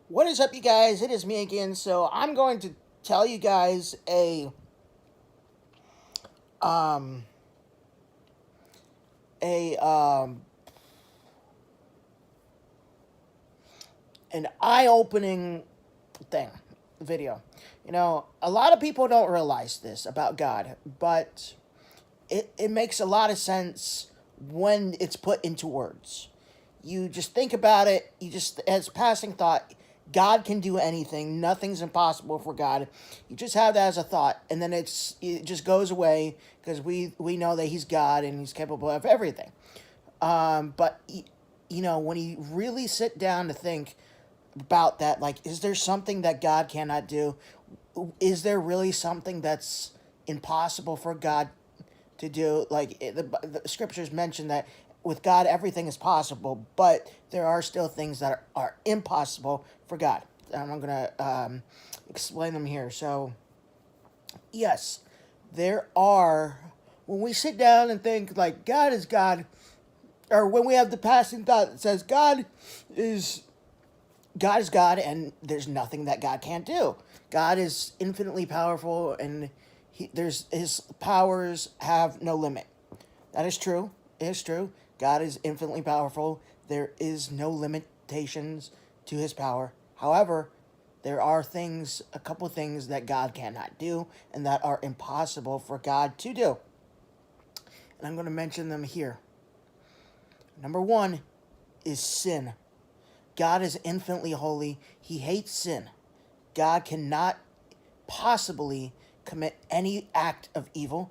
What is up, you guys? It is me again. So I'm going to tell you guys um a an eye-opening thing video. A lot of people don't realize this about God, but it makes a lot of sense when it's put into words. You just think about it, you just, as passing thought, God can do anything. Nothing's impossible for God. You just have that as a thought, and then it just goes away because we know that He's God and He's capable of everything. But when you really sit down to think about that, like, is there something that God cannot do? Is there really something that's impossible for God to do? Like, the scriptures mention that with God everything is possible, but there are still things that are impossible for God. And I'm going to explain them here. So, yes, there are, when we sit down and think, like, God is God, or when we have the passing thought that says is God is God, and there's nothing that God can't do. God is infinitely powerful, and His powers have no limit. That is true. It is true. God is infinitely powerful. There is no limitations to His power. However, there are a couple things that God cannot do, and that are impossible for God to do. And I'm going to mention them here. Number one is sin. God is infinitely holy. He hates sin. God cannot possibly commit any act of evil.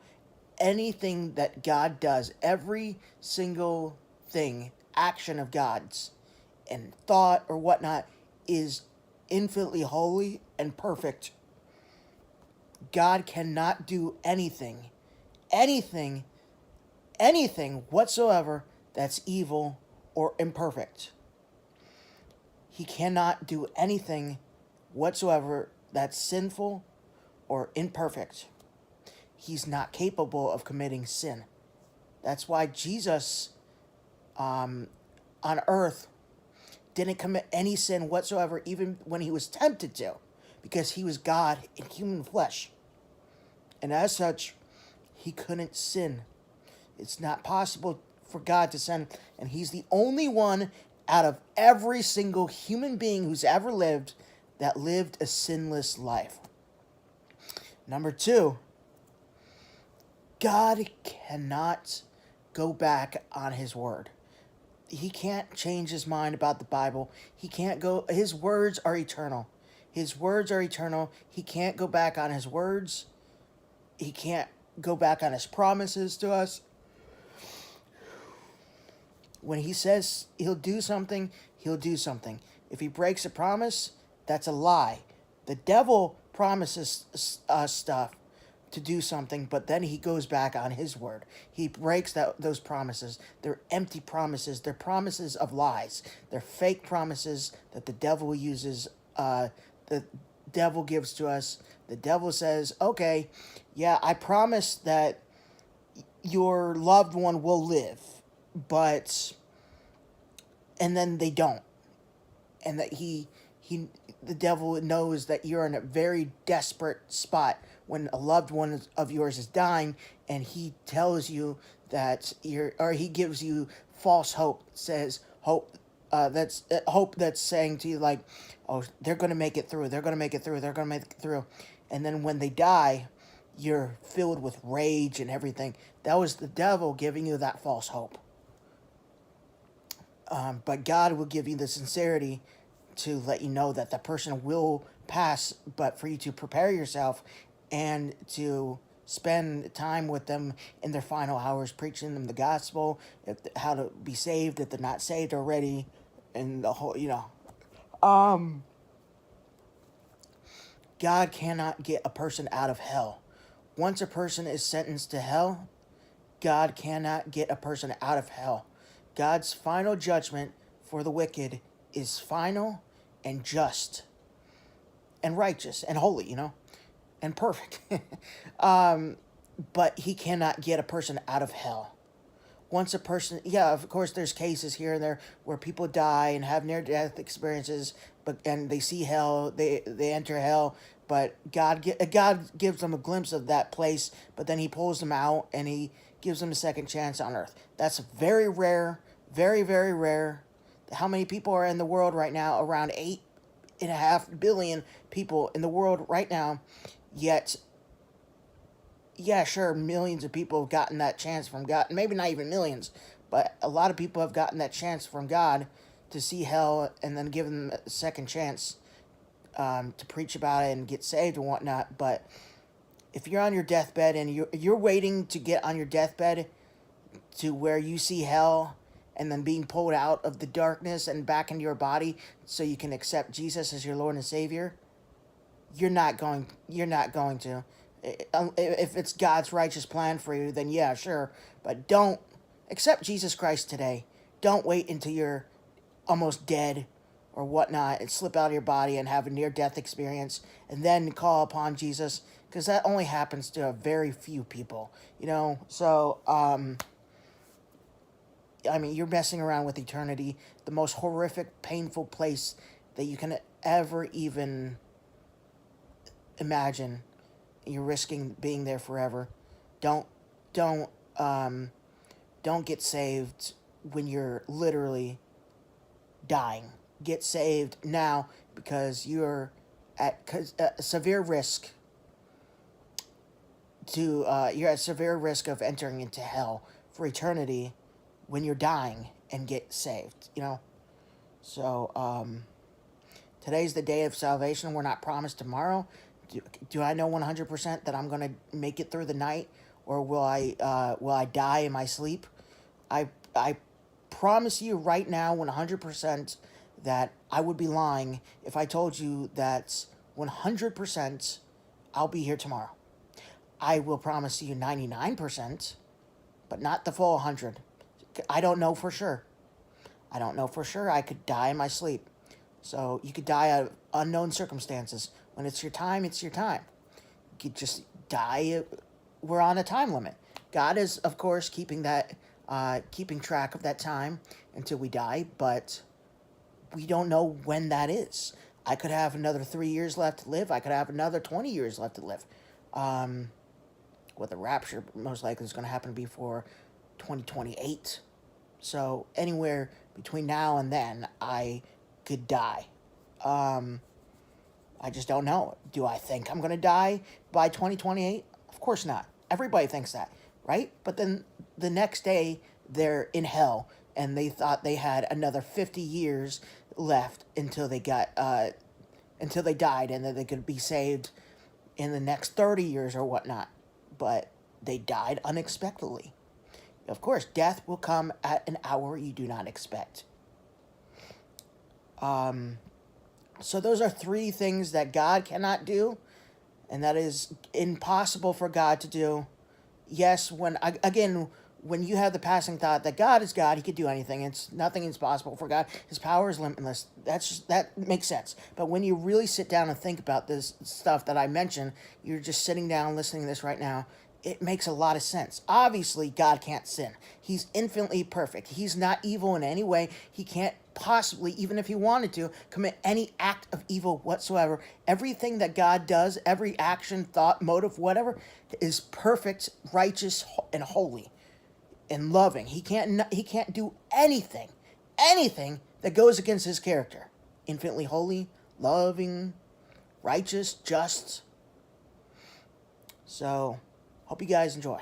Anything that God does, every single thing, action of God's, and thought or whatnot, is infinitely holy and perfect. God cannot do anything, anything whatsoever that's evil or imperfect. He cannot do anything whatsoever that's sinful or imperfect. He's not capable of committing sin. That's why Jesus on earth didn't commit any sin whatsoever, even when he was tempted to, because he was God in human flesh. And as such, he couldn't sin. It's not possible for God to sin, and he's the only one out of every single human being who's ever lived that lived a sinless life. Number two, God cannot go back on His word. He can't change His mind about the Bible. His words are eternal. His words are eternal. He can't go back on His words. He can't go back on His promises to us. When He says He'll do something, He'll do something. If He breaks a promise, that's a lie. The devil promises us stuff to do something, but then he goes back on his word. He breaks those promises. They're empty promises. They're promises of lies. They're fake promises that the devil uses. The devil gives to us. The devil says, okay, yeah, I promise that your loved one will live, but, and then they don't. And that the devil knows that you're in a very desperate spot when a loved one of yours is dying, and he tells you that he gives you false hope. Says hope that's saying to you, like, oh, they're gonna make it through. They're gonna make it through. They're gonna make it through. And then when they die, you're filled with rage and everything. That was the devil giving you that false hope. But God will give you the sincerity to let you know that the person will pass, but for you to prepare yourself and to spend time with them in their final hours, preaching them the gospel, how to be saved if they're not saved already, and the whole, God cannot get a person out of hell. Once a person is sentenced to hell, God cannot get a person out of hell. God's final judgment for the wicked is final and just and righteous and holy, and perfect. But He cannot get a person out of hell. once a person, yeah, of course there's cases here and there where people die and have near death experiences, but and they see hell, they enter hell, but God gives them a glimpse of that place, but then he pulls them out and he gives them a second chance on earth. That's very rare, very, very rare. How many people are in the world right now? Around 8.5 billion people in the world right now, yet yeah, sure, millions of people have gotten that chance from God. Maybe not even millions, but a lot of people have gotten that chance from God to see hell and then give them a second chance to preach about it and get saved and whatnot. But if you're on your deathbed and you're waiting to get on your deathbed to where you see hell and then being pulled out of the darkness and back into your body so you can accept Jesus as your Lord and Savior, you're not going to. If it's God's righteous plan for you, then yeah, sure. But don't accept Jesus Christ today. Don't wait until you're almost dead or whatnot and slip out of your body and have a near-death experience and then call upon Jesus, because that only happens to a very few people, So, I mean, you're messing around with eternity, the most horrific, painful place that you can ever even imagine. You're risking being there forever. Don't don't um don't get saved when you're literally dying. Get saved now, because you're at severe risk you're at severe risk of entering into hell for eternity when you're dying and get saved. So today's the day of salvation. We're not promised tomorrow. Do I know 100% that I'm going to make it through the night, or will I die in my sleep? I promise you right now 100% that I would be lying if I told you that 100% I'll be here tomorrow. I will promise you 99%, but not the full 100. I don't know for sure. I don't know for sure. I could die in my sleep. So you could die out of unknown circumstances. When it's your time, it's your time. You could just die. We're on a time limit. God is, of course, keeping track of that time until we die, but we don't know when that is. I could have another 3 years left to live. I could have another 20 years left to live. The rapture most likely is going to happen before 2028. So anywhere between now and then, I could die. I just don't know. Do I think I'm going to die by 2028? Of course not. Everybody thinks that, right? But then the next day, they're in hell, and they thought they had another 50 years left until they died, and that they could be saved in the next 30 years or whatnot. But they died unexpectedly. Of course, death will come at an hour you do not expect. So those are 3 things that God cannot do, and that is impossible for God to do. Yes, when you have the passing thought that God is God, he could do anything. Nothing is possible for God. His power is limitless. That makes sense. But when you really sit down and think about this stuff that I mentioned, you're just sitting down listening to this right now, it makes a lot of sense. Obviously, God can't sin. He's infinitely perfect. He's not evil in any way. He can't possibly, even if he wanted to, commit any act of evil whatsoever. Everything that God does, every action, thought, motive, whatever, is perfect, righteous, and holy and loving. He can't do anything that goes against his character. Infinitely holy, loving, righteous, just. So, hope you guys enjoy.